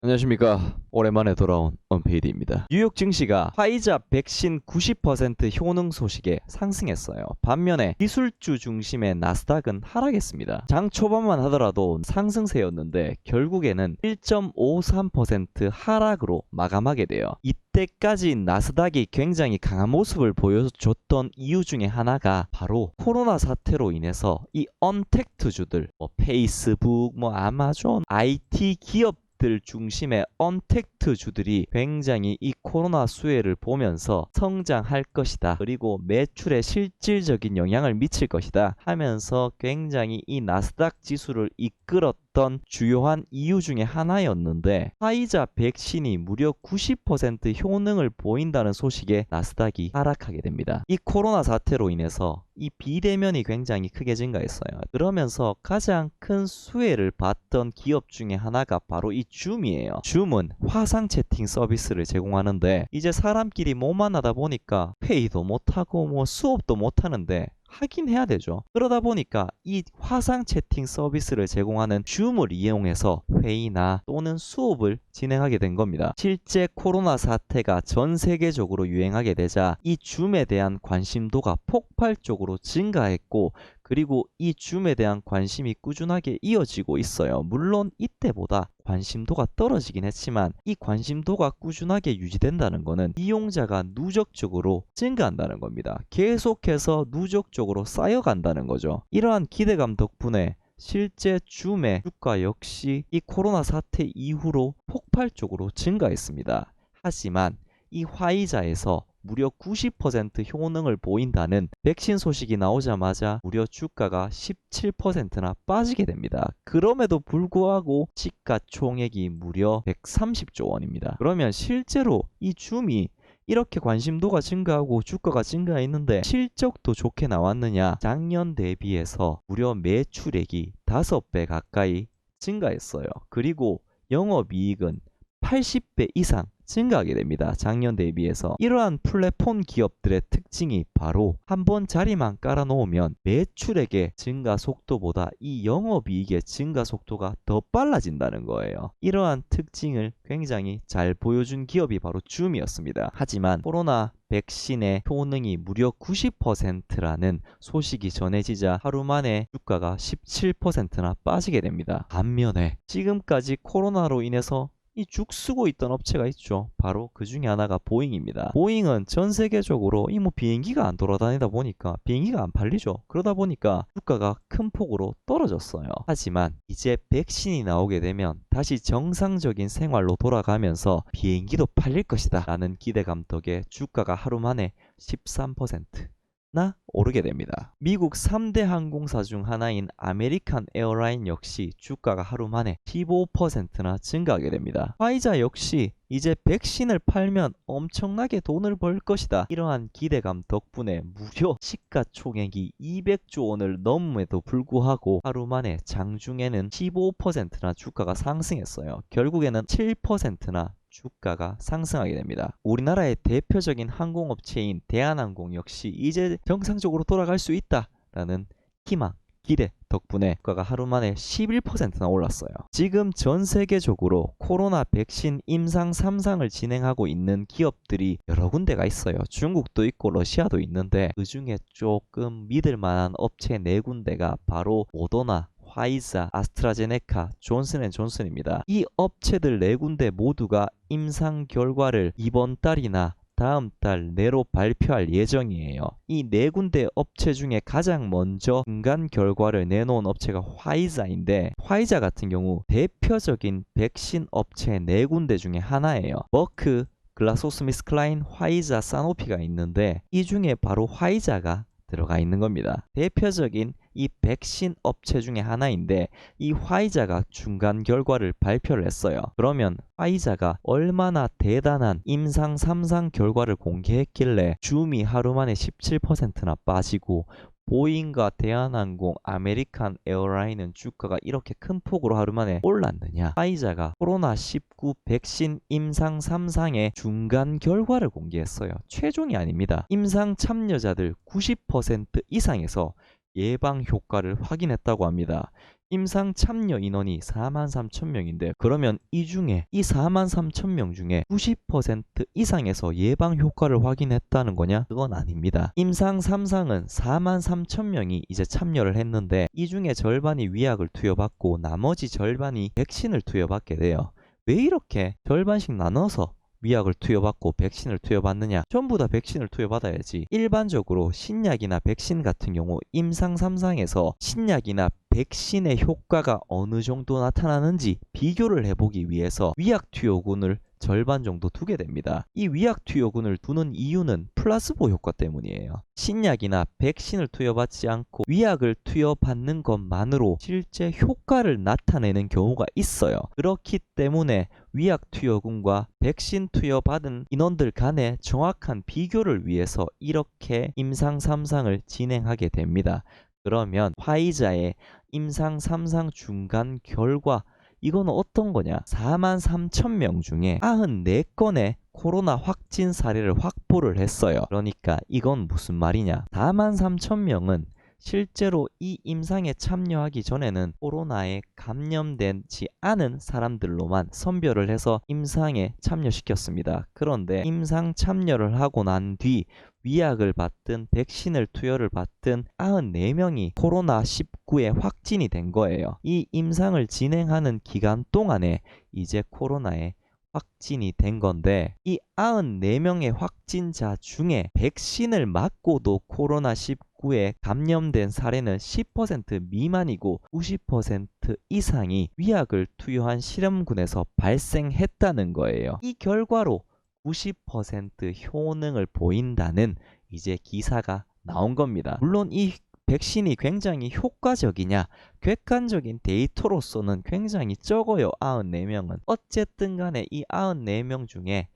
안녕하십니까. 오랜만에 돌아온 언페이드입니다. 뉴욕 증시가 화이자 백신 90% 효능 소식에 상승했어요. 반면에 기술주 중심의 나스닥은 하락했습니다. 장 초반만 하더라도 상승세였는데 결국에는 1.53% 하락으로 마감하게 돼요. 이때까지 나스닥이 굉장히 강한 모습을 보여줬던 이유 중에 하나가 바로 코로나 사태로 인해서 이 언택트주들, 페이스북, 아마존, IT 기업 들 중심의 언택트 주들이 굉장히 이 코로나 수혜를 보면서 성장할 것이다. 그리고 매출에 실질적인 영향을 미칠 것이다 하면서 굉장히 이 나스닥 지수를 이끌었던 주요한 이유 중에 하나였는데, 화이자 백신이 무려 90% 효능을 보인다는 소식에 나스닥이 하락하게 됩니다. 이 코로나 사태로 인해서 이 비대면이 굉장히 크게 증가했어요. 그러면서 가장 큰 수혜를 봤던 기업 중에 하나가 바로 이 줌이에요. 줌은 화상 채팅 서비스를 제공하는데, 이제 사람끼리 못 만나다 보니까 회의도 못하고 수업도 못하는데 하긴 해야 되죠. 그러다 보니까 이 화상 채팅 서비스를 제공하는 줌을 이용해서 회의나 또는 수업을 진행하게 된 겁니다. 실제 코로나 사태가 전 세계적으로 유행하게 되자 이 줌에 대한 관심도가 폭발적으로 증가했고, 그리고 이 줌에 대한 관심이 꾸준하게 이어지고 있어요. 물론 이때보다 관심도가 떨어지긴 했지만 이 관심도가 꾸준하게 유지된다는 것은 이용자가 누적적으로 증가한다는 겁니다. 계속해서 누적적으로 쌓여간다는 거죠. 이러한 기대감 덕분에 실제 줌의 주가 역시 이 코로나 사태 이후로 폭발적으로 증가했습니다. 하지만 이 화이자에서 무려 90% 효능을 보인다는 백신 소식이 나오자마자 무려 주가가 17%나 빠지게 됩니다. 그럼에도 불구하고 시가총액이 무려 130조 원입니다. 그러면 실제로 이 줌이 이렇게 관심도가 증가하고 주가가 증가했는데 실적도 좋게 나왔느냐? 작년 대비해서 무려 매출액이 5배 가까이 증가했어요. 그리고 영업이익은 80배 이상 증가하게 됩니다. 작년 대비해서. 이러한 플랫폼 기업들의 특징이 바로 한번 자리만 깔아놓으면 매출액의 증가 속도보다 이 영업이익의 증가 속도가 더 빨라진다는 거예요. 이러한 특징을 굉장히 잘 보여준 기업이 바로 줌이었습니다. 하지만 코로나 백신의 효능이 무려 90%라는 소식이 전해지자 하루 만에 주가가 17%나 빠지게 됩니다. 반면에 지금까지 코로나로 인해서 이 죽쓰고 있던 업체가 있죠. 바로 그 중에 하나가 보잉입니다. 보잉은 전 세계적으로 비행기가 안 돌아다니다 보니까 비행기가 안 팔리죠. 그러다 보니까 주가가 큰 폭으로 떨어졌어요. 하지만 이제 백신이 나오게 되면 다시 정상적인 생활로 돌아가면서 비행기도 팔릴 것이다 라는 기대감 덕에 주가가 하루 만에 13%나 오르게 됩니다. 미국 3대 항공사 중 하나인 아메리칸 에어라인 역시 주가가 하루 만에 15%나 증가하게 됩니다. 화이자 역시 이제 백신을 팔면 엄청나게 돈을 벌 것이다, 이러한 기대감 덕분에 무려 시가총액이 200조 원을 넘음에도 불구하고 하루 만에 장중에는 15%나 주가가 상승했어요. 결국에는 7%나 주가가 상승하게 됩니다. 우리나라의 대표적인 항공업체인 대한항공 역시 이제 정상적으로 돌아갈 수 있다라는 희망, 기대 덕분에 주가가 하루 만에 11%나 올랐어요. 지금 전 세계적으로 코로나 백신 임상 3상을 진행하고 있는 기업들이 여러 군데가 있어요. 중국도 있고 러시아도 있는데 그 중에 조금 믿을 만한 업체 4군데가 바로 모더나, 화이자, 아스트라제네카, 존슨앤존슨입니다. 이 업체들 4군데 모두가 임상 결과를 이번 달이나 다음 달 내로 발표할 예정이에요. 이 4군데 업체 중에 가장 먼저 중간 결과를 내놓은 업체가 화이자인데, 화이자 같은 경우 대표적인 백신 업체 4군데 중에 하나예요. 머크, 글라소스미스클라인, 화이자, 사노피가 있는데 이 중에 바로 화이자가 들어가 있는 겁니다. 대표적인 이 백신 업체 중에 하나인데 이 화이자가 중간 결과를 발표를 했어요. 그러면 화이자가 얼마나 대단한 임상 3상 결과를 공개했길래 줌이 하루 만에 17%나 빠지고 보잉과 대한항공, 아메리칸 에어라인은 주가가 이렇게 큰 폭으로 하루 만에 올랐느냐? 화이자가 코로나19 백신 임상 3상의 중간 결과를 공개했어요. 최종이 아닙니다. 임상 참여자들 90% 이상에서 예방 효과를 확인했다고 합니다. 임상 참여 인원이 43,000명인데 그러면 이 중에 이 43,000명 중에 90% 이상에서 예방 효과를 확인했다는 거냐? 그건 아닙니다. 임상 3상은 43,000명이 이제 참여를 했는데 이 중에 절반이 위약을 투여받고 나머지 절반이 백신을 투여받게 돼요. 왜 이렇게 절반씩 나눠서 위약을 투여받고 백신을 투여받느냐? 전부 다 백신을 투여받아야지. 일반적으로 신약이나 백신 같은 경우 임상 3상에서 신약이나 백신의 효과가 어느 정도 나타나는지 비교를 해보기 위해서 위약 투여군을 절반 정도 두게 됩니다. 이 위약 투여군을 두는 이유는 플라스보 효과 때문이에요. 신약이나 백신을 투여받지 않고 위약을 투여받는 것만으로 실제 효과를 나타내는 경우가 있어요. 그렇기 때문에 위약 투여군과 백신 투여받은 인원들 간의 정확한 비교를 위해서 이렇게 임상 3상을 진행하게 됩니다. 그러면 화이자의 임상 3상 중간 결과 이거는 어떤 거냐? 43,000명 중에 94건의 코로나 확진 사례를 확보를 했어요. 그러니까 이건 무슨 말이냐? 43,000명은 실제로 이 임상에 참여하기 전에는 코로나에 감염되지 않은 사람들로만 선별을 해서 임상에 참여시켰습니다. 그런데 임상 참여를 하고 난 뒤 위약을 받든 백신을 투여를 받든 94명이 코로나19에 확진이 된 거예요. 이 임상을 진행하는 기간 동안에 이제 코로나에 확진이 된 건데 이 94명의 확진자 중에 백신을 맞고도 코로나19에 감염된 사례는 10% 미만이고 90% 이상이 위약을 투여한 실험군에서 발생했다는 거예요. 이 결과로 90% 효능을 보인다는 이제 기사가 나온 겁니다. 물론 이 백신이 굉장히 효과적이냐? 객관적인 데이터로서는 굉장히 적어요. 94명은. 어쨌든 간에 이 94명 중에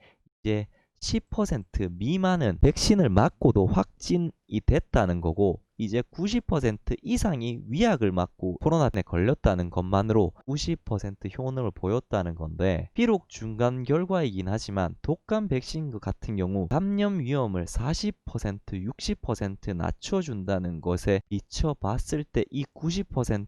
이제 10% 미만은 백신을 맞고도 확진이 됐다는 거고 이제 90% 이상이 위약을 맞고 코로나에 걸렸다는 것만으로 90% 효능을 보였다는 건데 비록 중간 결과이긴 하지만 독감 백신 같은 경우 감염 위험을 40%, 60% 낮춰준다는 것에 비춰봤을 때 이 90%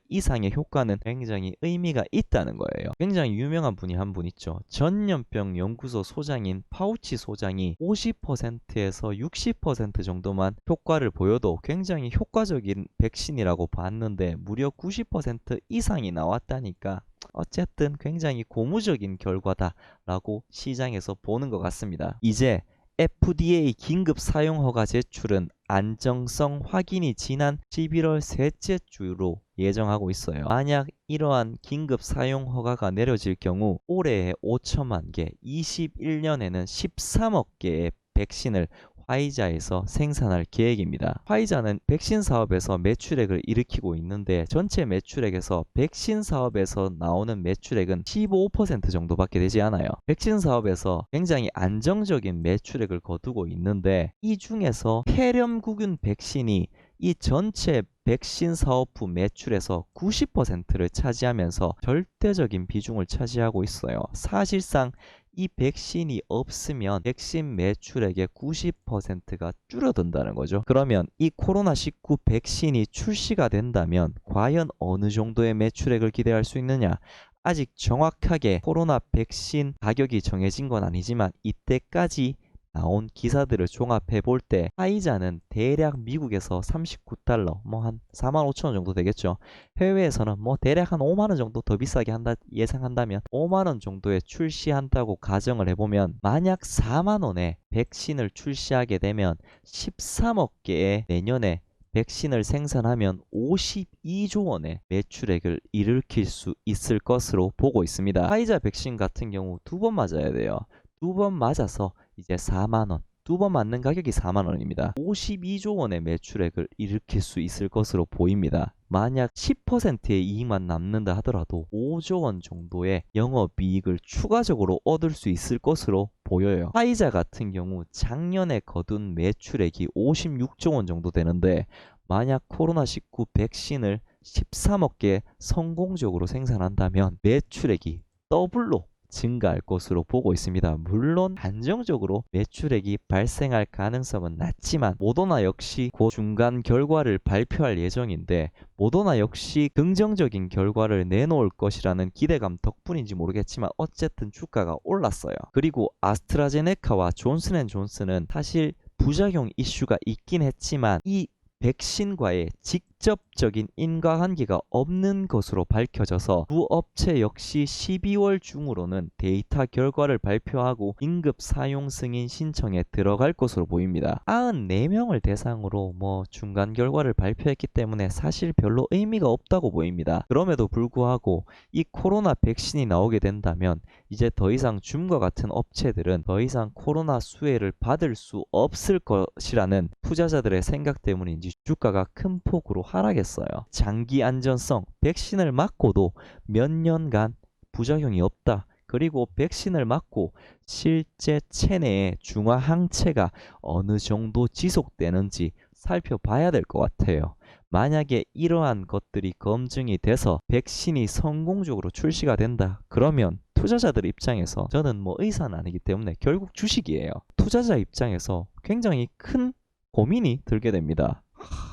이상의 효과는 굉장히 의미가 있다는 거예요. 굉장히 유명한 분이 한 분 있죠. 전염병 연구소 소장인 파우치 소장이 50%에서 60% 정도만 효과를 보여도 굉장히 효과적인 백신이라고 봤는데 무려 90% 이상이 나왔다니까 어쨌든 굉장히 고무적인 결과다라고 시장에서 보는 것 같습니다. 이제 FDA 긴급 사용 허가 제출은 안정성 확인이 지난 11월 셋째 주로 예정하고 있어요. 만약 이러한 긴급 사용 허가가 내려질 경우 올해에 5천만 개, 21년에는 13억 개의 백신을 화이자에서 생산할 계획입니다. 화이자는 백신 사업에서 매출액을 일으키고 있는데 전체 매출액에서 백신 사업에서 나오는 매출액은 15% 정도밖에 되지 않아요. 백신 사업에서 굉장히 안정적인 매출액을 거두고 있는데 이 중에서 폐렴구균 백신이 이 전체 백신 사업부 매출에서 90%를 차지하면서 절대적인 비중을 차지하고 있어요. 사실상 이 백신이 없으면 백신 매출액의 90%가 줄어든다는 거죠. 그러면 이 코로나19 백신이 출시가 된다면 과연 어느 정도의 매출액을 기대할 수 있느냐? 아직 정확하게 코로나 백신 가격이 정해진 건 아니지만 이때까지 나온 기사들을 종합해 볼 때 화이자는 대략 미국에서 39달러 뭐 한 45,000원 정도 되겠죠. 해외에서는 뭐 대략 한 5만원 정도 더 비싸게 한다 예상한다면 5만원 정도에 출시한다고 가정을 해보면 만약 4만원에 백신을 출시하게 되면 13억 개의 내년에 백신을 생산하면 52조 원의 매출액을 일으킬 수 있을 것으로 보고 있습니다. 화이자 백신 같은 경우 2번 맞아야 돼요. 2번 맞아서 이제 4만원, 2번 맞는 가격이 4만원입니다. 52조 원의 매출액을 일으킬 수 있을 것으로 보입니다. 만약 10%의 이익만 남는다 하더라도 5조 원 정도의 영업이익을 추가적으로 얻을 수 있을 것으로 보여요. 화이자 같은 경우 작년에 거둔 매출액이 56조 원 정도 되는데 만약 코로나19 백신을 13억 개 성공적으로 생산한다면 매출액이 더블로 증가할 것으로 보고 있습니다. 물론 한정적으로 매출액이 발생할 가능성은 낮지만 모더나 역시 곧 중간 결과를 발표할 예정인데 모더나 역시 긍정적인 결과를 내놓을 것이라는 기대감 덕분인지 모르겠지만 어쨌든 주가가 올랐어요. 그리고 아스트라제네카와 존슨앤존슨은 사실 부작용 이슈가 있긴 했지만 이 백신과의 직접적인 인과관계가 없는 것으로 밝혀져서 두 업체 역시 12월 중으로는 데이터 결과를 발표하고 긴급 사용 승인 신청에 들어갈 것으로 보입니다. 94명을 대상으로 중간 결과를 발표했기 때문에 사실 별로 의미가 없다고 보입니다. 그럼에도 불구하고 이 코로나 백신이 나오게 된다면 이제 더 이상 줌과 같은 업체들은 더 이상 코로나 수혜를 받을 수 없을 것이라는 투자자들의 생각 때문인지 주가가 큰 폭으로 하락했어요. 장기 안전성, 백신을 맞고도 몇 년간 부작용이 없다. 그리고 백신을 맞고 실제 체내의 중화 항체가 어느 정도 지속되는지 살펴봐야 될 것 같아요. 만약에 이러한 것들이 검증이 돼서 백신이 성공적으로 출시가 된다. 그러면 투자자들 입장에서 저는 의사는 아니기 때문에 결국 주식이에요. 투자자 입장에서 굉장히 큰 고민이 들게 됩니다.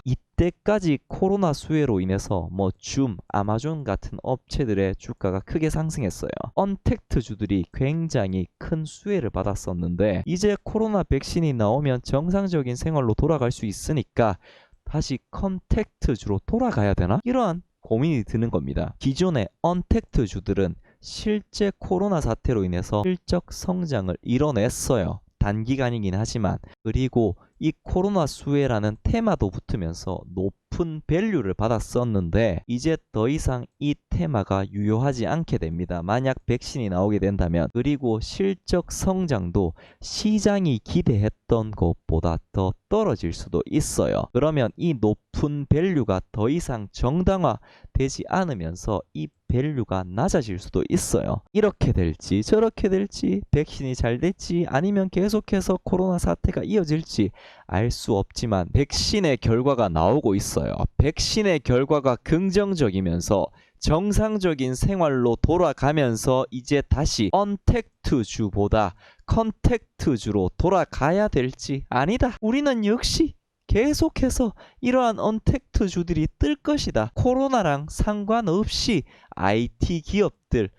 이때까지 코로나 수혜로 인해서 줌, 아마존 같은 업체들의 주가가 크게 상승했어요. 언택트 주들이 굉장히 큰 수혜를 받았었는데 이제 코로나 백신이 나오면 정상적인 생활로 돌아갈 수 있으니까 다시 컨택트 주로 돌아가야 되나? 이러한 고민이 드는 겁니다. 기존의 언택트 주들은 실제 코로나 사태로 인해서 실적 성장을 이뤄냈어요. 단기간이긴 하지만. 그리고 이 코로나 수혜라는 테마도 붙으면서 높은 밸류를 받았었는데 이제 더 이상 이 테마가 유효하지 않게 됩니다. 만약 백신이 나오게 된다면. 그리고 실적 성장도 시장이 기대했던 것보다 더 떨어질 수도 있어요. 그러면 이 높은 밸류가 더 이상 정당화되지 않으면서 이 밸류가 낮아질 수도 있어요. 이렇게 될지 저렇게 될지, 백신이 잘 될지 아니면 계속해서 코로나 사태가 이어질지 알 수 없지만 백신의 결과가 나오고 있어요. 백신의 결과가 긍정적이면서 정상적인 생활로 돌아가면서 이제 다시 언택트 주보다 컨택트 주로 돌아가야 될지 아니다. 우리는 역시 계속해서 이러한 언택트 주들이 뜰 것이다. 코로나랑 상관없이 IT 기업들,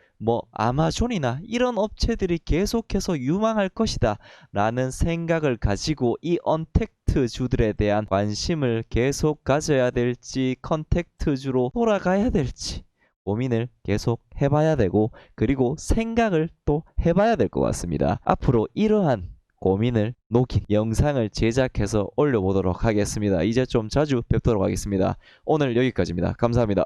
아마존이나 이런 업체들이 계속해서 유망할 것이다 라는 생각을 가지고 이 언택트 주들에 대한 관심을 계속 가져야 될지 컨택트 주로 돌아가야 될지 고민을 계속 해봐야 되고 그리고 생각을 또 해봐야 될 것 같습니다. 앞으로 이러한 고민을 녹인 영상을 제작해서 올려보도록 하겠습니다. 이제 좀 자주 뵙도록 하겠습니다. 오늘 여기까지입니다. 감사합니다.